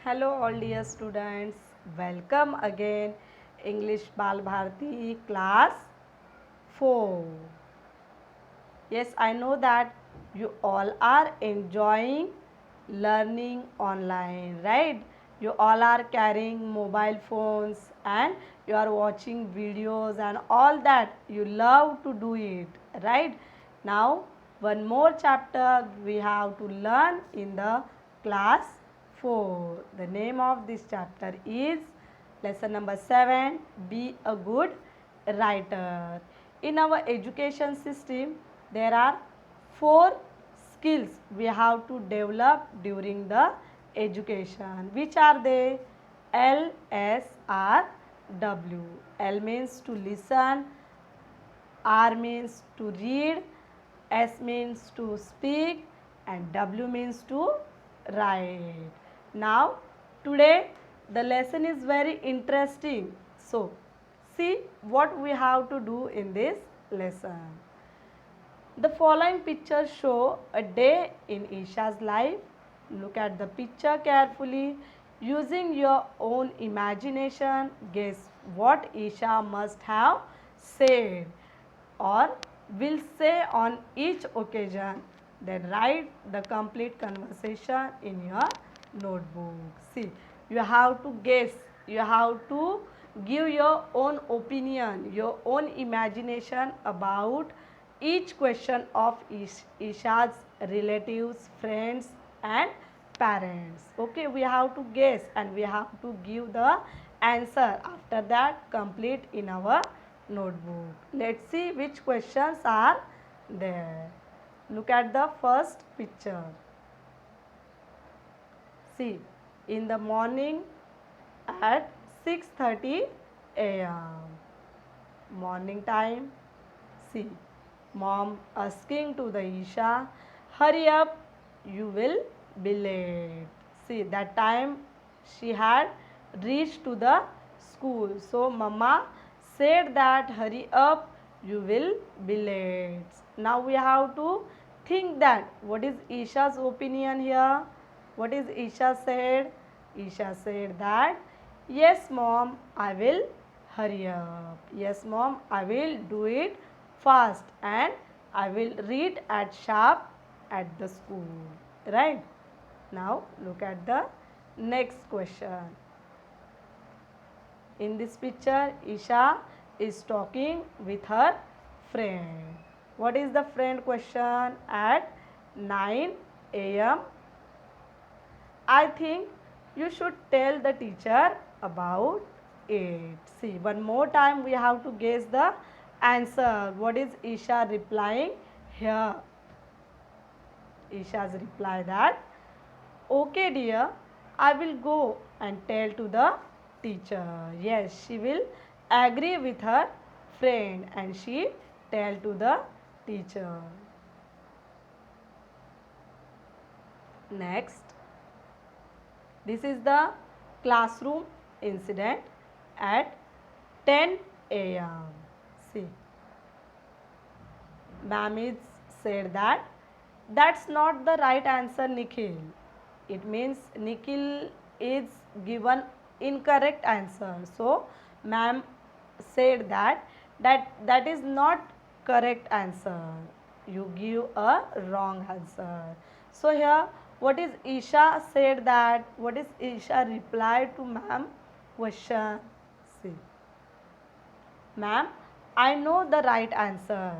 Hello all dear students, welcome again English Bal Bharti class 4. Yes, I know that you all are enjoying learning online, right? You all are carrying mobile phones and you are watching videos and all that. You love to do it, right? Now, one more chapter we have to learn in the class 4. The name of this chapter is lesson number 7, Be a Good Writer. In our education system, there are 4 skills we have to develop during the education. Which are they? L, S, R, W. L means to listen, R means to read, S means to speak, and W means to write. Now, today the lesson is very interesting. So, see what we have to do in this lesson. The following pictures show a day in Isha's life. Look at the picture carefully. Using your own imagination, guess what Isha must have said or will say on each occasion. Then write the complete conversation in your notebook. See, you have to guess, you have to give your own opinion, your own imagination about each question of Isha's relatives, friends, and parents. Okay, we have to guess and we have to give the answer. After that, complete in our notebook. Let's see which questions are there. Look at the first picture. See, in the morning at 6:30 a.m. Morning time. See, mom asking to the Isha, hurry up, you will be late. See, that time she had reached to the school. So, mama said that hurry up, you will be late. Now we have to think that what is Isha's opinion here? What is Isha said? Isha said that, yes mom, I will hurry up. Yes mom, I will do it fast and I will read at sharp at the school. Right? Now look at the next question. In this picture, Isha is talking with her friend. What is the friend question? At 9 a.m. I think you should tell the teacher about it. See, one more time we have to guess the answer. What is Isha replying here? Isha's reply that, okay dear, I will go and tell to the teacher. Yes, she will agree with her friend and she tell to the teacher. Next, this is the classroom incident at 10 a.m. See, ma'am is said that that's not the right answer, Nikhil. It means Nikhil is given incorrect answer. So, ma'am said that is not correct answer. You give a wrong answer. So here, what is Isha said that? What is Isha replied to ma'am question? See, ma'am, I know the right answer.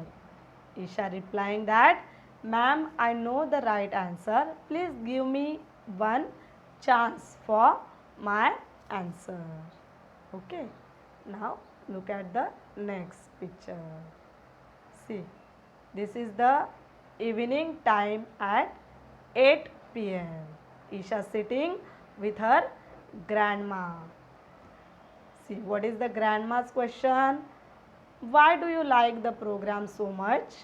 Isha replying that, ma'am, I know the right answer. Please give me one chance for my answer. Okay. Now look at the next picture. See, this is the evening time at 8 p.m. Isha sitting with her grandma. See, what is the grandma's question? Why do you like the program so much?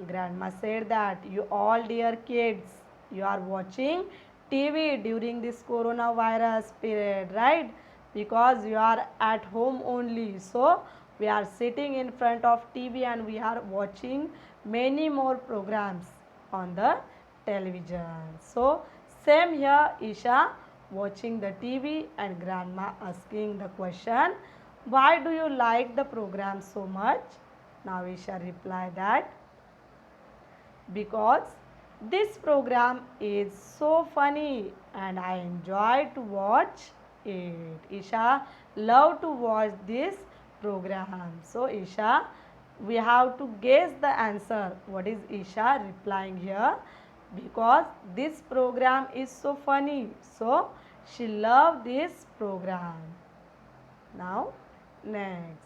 Grandma said that you all dear kids, you are watching TV during this coronavirus period, right? Because you are at home only. So, we are sitting in front of TV and we are watching many more programs on the television. So, same here, Isha watching the TV and grandma asking the question, why do you like the program so much? Now Isha reply that because this program is so funny and I enjoy to watch it. Isha love to watch this program. So Isha, we have to guess the answer. What is Isha replying here? Because this program is so funny. So she love this program. Now next.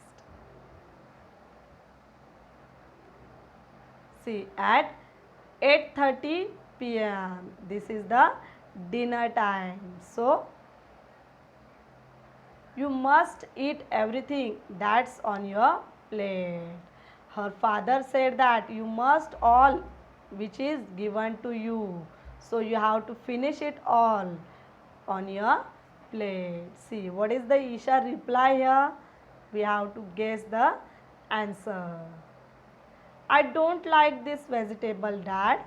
See, at 8:30 p.m. This is the dinner time. So you must eat everything that's on your plate. Her father said that you must all which is given to you. So you have to finish it all on your plate. See, what is the Isha reply here? We have to guess the answer. I don't like this vegetable, Dad.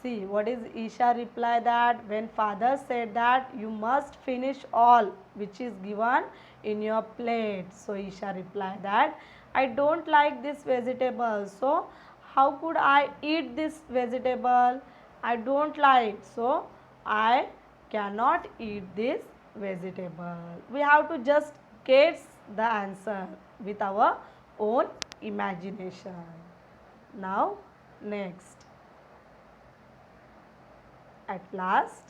See, what is Isha reply that when father said that you must finish all which is given in your plate. So Isha reply that I don't like this vegetable. So how could I eat this vegetable? I don't like. So I cannot eat this vegetable. We have to just guess the answer with our own imagination. Now, next. At last,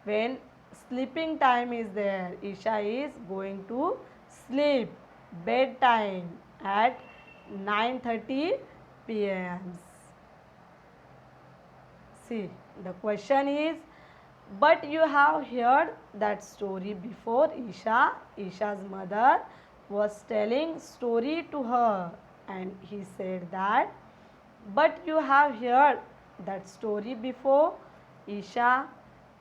when sleeping time is there, Isha is going to sleep. Bedtime at 9:30 p.m. See, the question is, but you have heard that story before, Isha. Isha's mother was telling story to her and he said that, but you have heard that story before, Isha.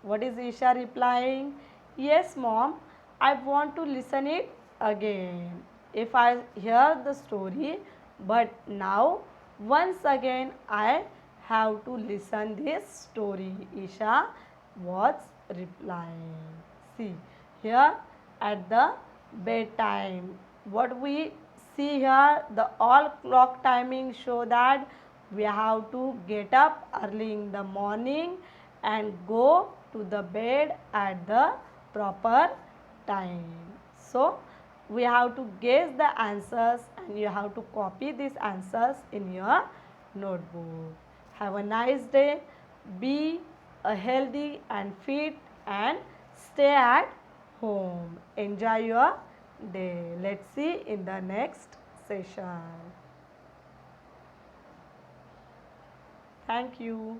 What is Isha replying? Yes, mom, I want to listen it again. If I hear the story, but now once again I have to listen this story. Isha was replying. See here at the bedtime. What we see here, the all clock timing show that we have to get up early in the morning and go to the bed at the proper time. So we have to guess the answers and you have to copy these answers in your notebook. Have a nice day. Be a healthy and fit and stay at home. Enjoy your day. Let's see in the next session. Thank you.